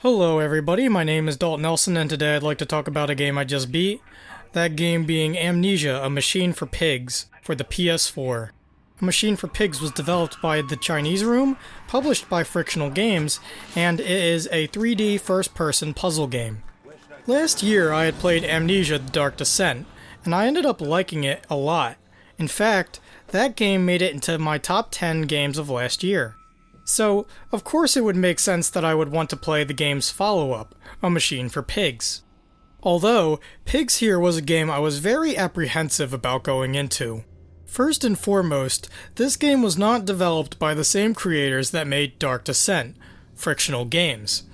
Hello everybody, my name is Daulton Nelson and today I'd like to talk about a game I just beat. That game being Amnesia, a Machine for Pigs, for the PS4. A Machine for Pigs was developed by the Chinese Room, published by Frictional Games, and it is a 3D first-person puzzle game. Last year I had played Amnesia: The Dark Descent, and I ended up liking it a lot. In fact, that game made it into my top 10 games of last year. So, of course it would make sense that I would want to play the game's follow-up, A Machine for Pigs. Although, Pigs here was a game I was very apprehensive about going into. First and foremost, this game was not developed by the same creators that made Dark Descent, Frictional Games.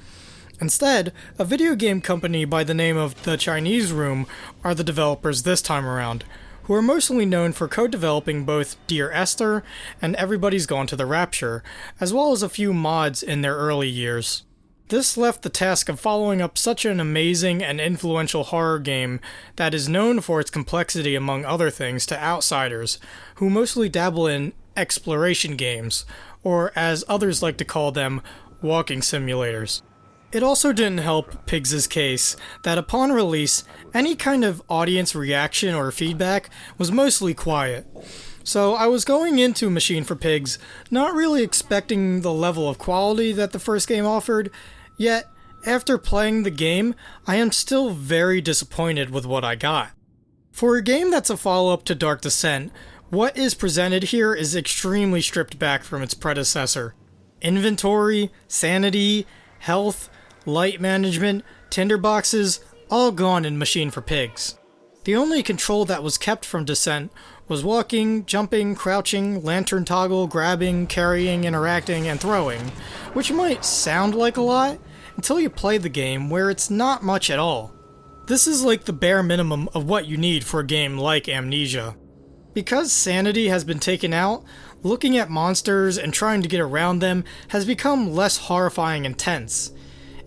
Instead, a video game company by the name of The Chinese Room are the developers this time around, who are mostly known for co-developing both Dear Esther and Everybody's Gone to the Rapture, as well as a few mods in their early years. This left the task of following up such an amazing and influential horror game that is known for its complexity among other things to outsiders, who mostly dabble in exploration games, or as others like to call them, walking simulators. It also didn't help Pigs' case that upon release, any kind of audience reaction or feedback was mostly quiet. So I was going into Machine for Pigs not really expecting the level of quality that the first game offered, yet after playing the game, I am still very disappointed with what I got. For a game that's a follow-up to Dark Descent, what is presented here is extremely stripped back from its predecessor. Inventory, sanity, health, light management, tinderboxes, all gone in Machine for Pigs. The only control that was kept from Descent was walking, jumping, crouching, lantern toggle, grabbing, carrying, interacting, and throwing, which might sound like a lot until you play the game where it's not much at all. This is like the bare minimum of what you need for a game like Amnesia. Because sanity has been taken out, looking at monsters and trying to get around them has become less horrifying and tense.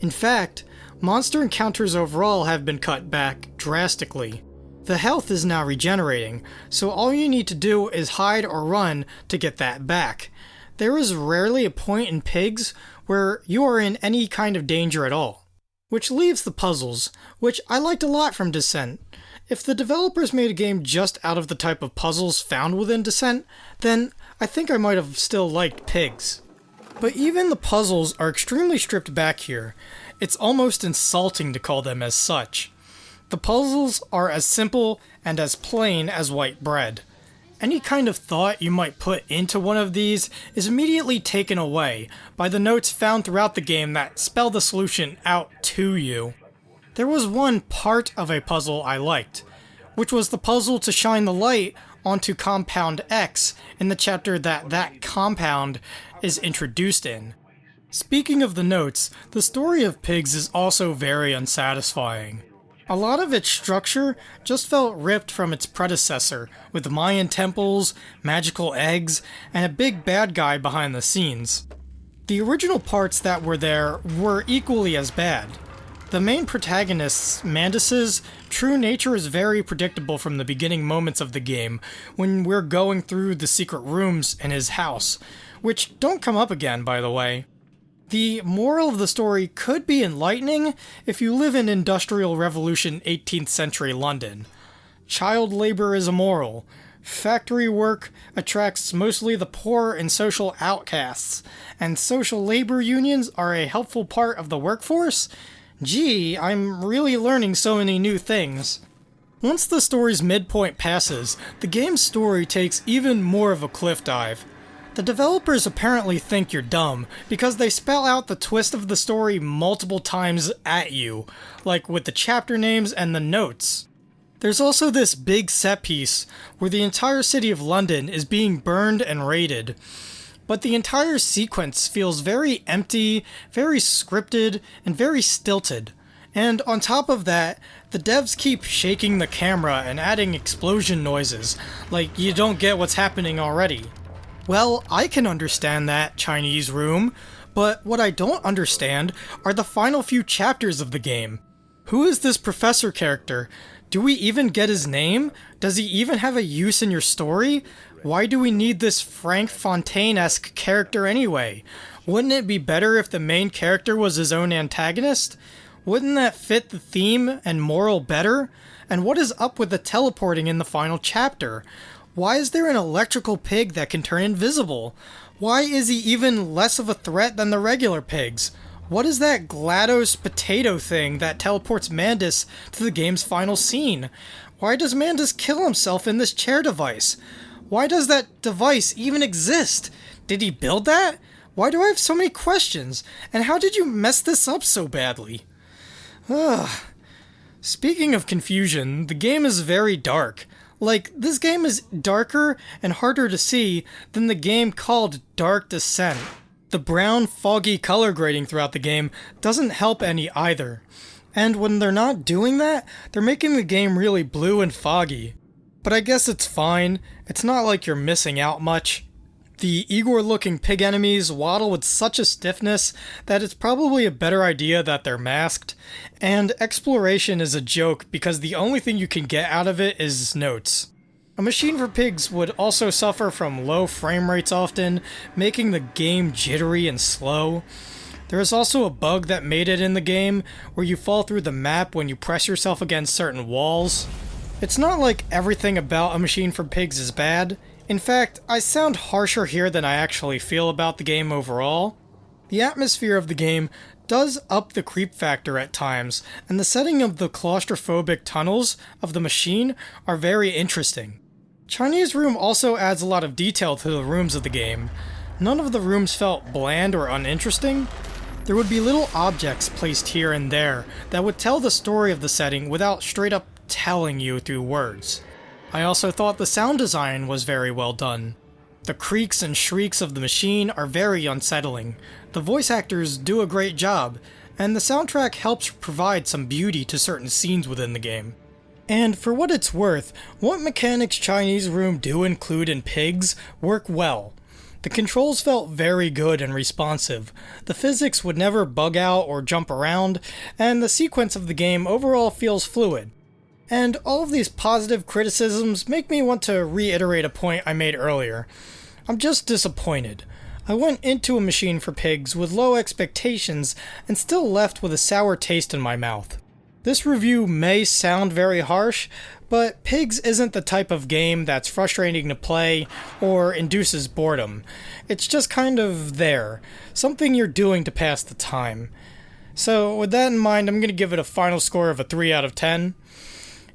In fact, monster encounters overall have been cut back drastically. The health is now regenerating, so all you need to do is hide or run to get that back. There is rarely a point in Pigs where you are in any kind of danger at all. Which leaves the puzzles, which I liked a lot from Descent. If the developers made a game just out of the type of puzzles found within Descent, then I think I might have still liked Pigs. But even the puzzles are extremely stripped back here. It's almost insulting to call them as such. The puzzles are as simple and as plain as white bread. Any kind of thought you might put into one of these is immediately taken away by the notes found throughout the game that spell the solution out to you. There was one part of a puzzle I liked, which was the puzzle to shine the light onto Compound X in the chapter that compound is introduced in. Speaking of the notes, the story of Pigs is also very unsatisfying. A lot of its structure just felt ripped from its predecessor, with Mayan temples, magical eggs, and a big bad guy behind the scenes. The original parts that were there were equally as bad. The main protagonist, Mandus's true nature is very predictable from the beginning moments of the game, when we're going through the secret rooms in his house, which don't come up again, by the way. The moral of the story could be enlightening if you live in Industrial Revolution 18th century London. Child labor is immoral. Factory work attracts mostly the poor and social outcasts, and social labor unions are a helpful part of the workforce? Gee, I'm really learning so many new things. Once the story's midpoint passes, the game's story takes even more of a cliff dive. The developers apparently think you're dumb, because they spell out the twist of the story multiple times at you, like with the chapter names and the notes. There's also this big set piece, where the entire city of London is being burned and raided. But the entire sequence feels very empty, very scripted, and very stilted. And on top of that, the devs keep shaking the camera and adding explosion noises, like you don't get what's happening already. Well, I can understand that, Chinese Room, but what I don't understand are the final few chapters of the game. Who is this professor character? Do we even get his name? Does he even have a use in your story? Why do we need this Frank Fontaine-esque character anyway? Wouldn't it be better if the main character was his own antagonist? Wouldn't that fit the theme and moral better? And what is up with the teleporting in the final chapter? Why is there an electrical pig that can turn invisible? Why is he even less of a threat than the regular pigs? What is that GLaDOS potato thing that teleports Mandus to the game's final scene? Why does Mandus kill himself in this chair device? Why does that device even exist? Did he build that? Why do I have so many questions? And how did you mess this up so badly? Ugh. Speaking of confusion, the game is very dark. Like, this game is darker and harder to see than the game called Dark Descent. The brown, foggy color grading throughout the game doesn't help any either. And when they're not doing that, they're making the game really blue and foggy. But I guess it's fine. It's not like you're missing out much. The Igor-looking pig enemies waddle with such a stiffness that it's probably a better idea that they're masked. And exploration is a joke because the only thing you can get out of it is notes. A Machine for Pigs would also suffer from low frame rates often, making the game jittery and slow. There is also a bug that made it in the game where you fall through the map when you press yourself against certain walls. It's not like everything about A Machine for Pigs is bad. In fact, I sound harsher here than I actually feel about the game overall. The atmosphere of the game does up the creep factor at times, and the setting of the claustrophobic tunnels of the machine are very interesting. Chinese Room also adds a lot of detail to the rooms of the game. None of the rooms felt bland or uninteresting. There would be little objects placed here and there that would tell the story of the setting without straight up telling you through words. I also thought the sound design was very well done. The creaks and shrieks of the machine are very unsettling. The voice actors do a great job, and the soundtrack helps provide some beauty to certain scenes within the game. And for what it's worth, what mechanics Chinese Room do include in Pigs work well. The controls felt very good and responsive, the physics would never bug out or jump around, and the sequence of the game overall feels fluid. And all of these positive criticisms make me want to reiterate a point I made earlier. I'm just disappointed. I went into A Machine for Pigs with low expectations and still left with a sour taste in my mouth. This review may sound very harsh, but Pigs isn't the type of game that's frustrating to play or induces boredom. It's just kind of there, something you're doing to pass the time. So with that in mind, I'm going to give it a final score of a 3 out of 10.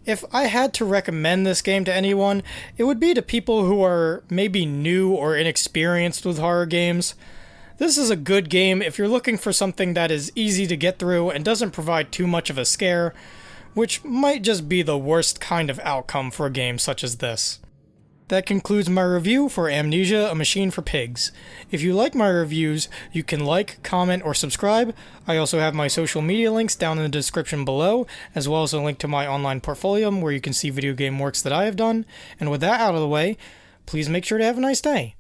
If I had to recommend this game to anyone, it would be to people who are maybe new or inexperienced with horror games. This is a good game if you're looking for something that is easy to get through and doesn't provide too much of a scare, which might just be the worst kind of outcome for a game such as this. That concludes my review for Amnesia, A Machine for Pigs. If you like my reviews, you can like, comment, or subscribe. I also have my social media links down in the description below, as well as a link to my online Portfolum where you can see video game works that I have done. And with that out of the way, please make sure to have a nice day.